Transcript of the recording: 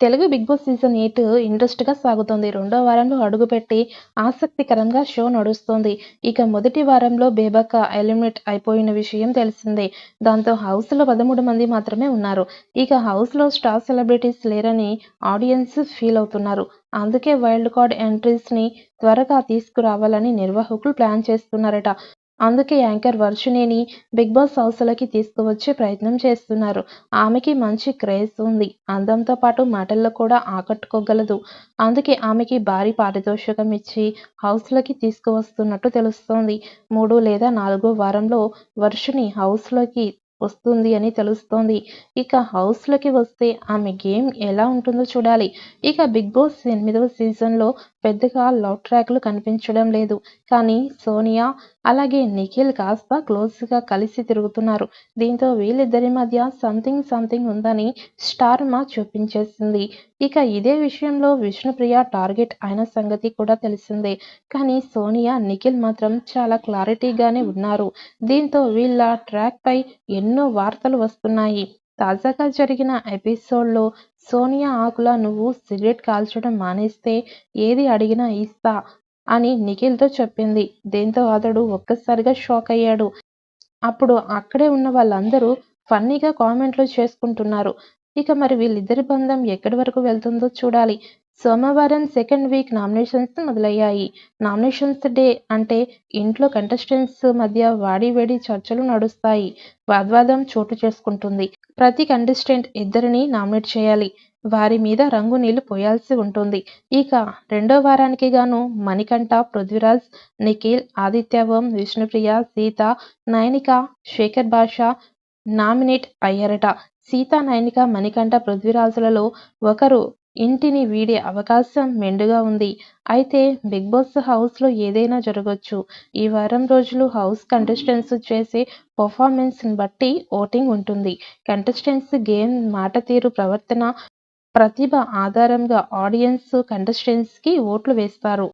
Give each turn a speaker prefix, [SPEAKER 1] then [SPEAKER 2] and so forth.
[SPEAKER 1] Telugu 'big boss' season 8 ఇంట్రెస్ట్‌గా సాగుతోంది. రెండో వారంలో అడుగుపెట్టి ఆసక్తికరంగా షో నడుస్తోంది. ఇక మొదటి వారంలో బేబక్క ఎలిమినేట్ అయిపోయిన విషయం తెలిసిందే. దాంతో హౌస్‌లో 13 మంది మాత్రమే ఉన్నారు. ఇక హౌస్‌లో స్టార్ సెలబ్రిటీస్ లేరని ఆడియన్స్ ఫీల్ అవుతున్నారు. అందుకే వైల్డ్ కార్డ్ ఎంట్రీస్‌ని త్వరగా తీసుకురావాలని నిర్వాహకులు ప్లాన్ చేస్తున్నారట. అందుకే యాంకర్ వర్షిణిని 'బిగ్ బాస్' హౌస్‌లోకి తీసుకువచ్చే ప్రయత్నం చేస్తున్నారు. ఆమెకి మంచి క్రేజ్ ఉంది. అందంతో పాటు మాటల్లో కూడా ఆకట్టుకోగలదు. అందుకే ఆమెకి భారీ పారితోషికం ఇచ్చి హౌస్‌లోకి తీసుకువస్తున్నట్టు తెలుస్తోంది. 3 లేదా 4 వారంలో వర్షిణి హౌస్‌లోకి వస్తుంది అని తెలుస్తోంది. ఇక హౌస్‌లోకి వస్తే ఆమె గేమ్ ఎలా ఉంటుందో చూడాలి. ఇక 'బిగ్ బాస్' 8వ సీజన్‌లో పెద్దగా లవ్ ట్రాక్‌లు కనిపించడం లేదు. కానీ సోనియా అలాగే నిఖిల్ కాస్త క్లోజ్‌గా కలిసి తిరుగుతున్నారు. దీంతో వీళ్ళిద్దరి మధ్య సంథింగ్ ఉందని స్టార్మా చూపించేసింది. ఇక ఇదే విషయంలో విష్ణుప్రియ టార్గెట్ అయిన సంగతి కూడా తెలిసిందే. కానీ సోనియా, నిఖిల్ మాత్రం చాలా క్లారిటీగానే ఉన్నారు. దీంతో వీళ్ళ ట్రాక్‌పై ఎన్నో వార్తలు వస్తున్నాయి. తాజాగా జరిగిన ఎపిసోడ్‌లో సోనియా ఆకుల నువ్వు సిగరెట్ కాల్చడం మానేస్తే ఏది అడిగినా ఇస్తా అని నిఖిల్‌తో చెప్పింది. దీంతో అతడు ఒక్కసారిగా షాకయ్యాడు. అప్పుడు అక్కడే ఉన్న వాళ్ళందరూ ఫన్నీగా కామెంట్లు చేసుకుంటున్నారు. ఇక మరి వీళ్ళిద్దరి బంధం ఎక్కడి వరకు వెళ్తుందో చూడాలి. సోమవారం సెకండ్ వీక్ నామినేషన్స్ మొదలయ్యాయి. నామినేషన్స్ డే అంటే ఇంట్లో కంటెస్టెంట్స్ మధ్య వాడీవేడి చర్చలు నడుస్తాయి. వాగ్వాదం చోటు చేసుకుంటుంది. ప్రతి కంటెస్టెంట్ ఇద్దరిని నామినేట్ చేయాలి. వారి మీద రంగు నీళ్లు పోయాల్సి ఉంటుంది. ఇక రెండో వారానికి గాను మణికంఠ, పృథ్వీరాజ్, నిఖిల్, ఆదిత్య ఓం, విష్ణుప్రియ, సీత, నైనిక, శేఖర్ భాష నామినేట్ అయ్యారట. సీత, నైనిక, మణికంఠ, పృథ్వీరాజులలో ఒకరు ఇంటిని వీడే అవకాశం మెండుగా ఉంది. అయితే 'బిగ్ బాస్' హౌస్‌లో ఏదైనా జరగొచ్చు. ఈ వారం రోజులు హౌస్ కంటెస్టెంట్స్ చేసే పెర్ఫార్మెన్స్‌ని బట్టి ఓటింగ్ ఉంటుంది. కంటెస్టెంట్స్ గేమ్, మాట తీరు, ప్రవర్తన, ప్రతిభ ఆధారంగా ఆడియన్స్ కంటెస్టెంట్స్‌కి ఓట్లు వేస్తారు.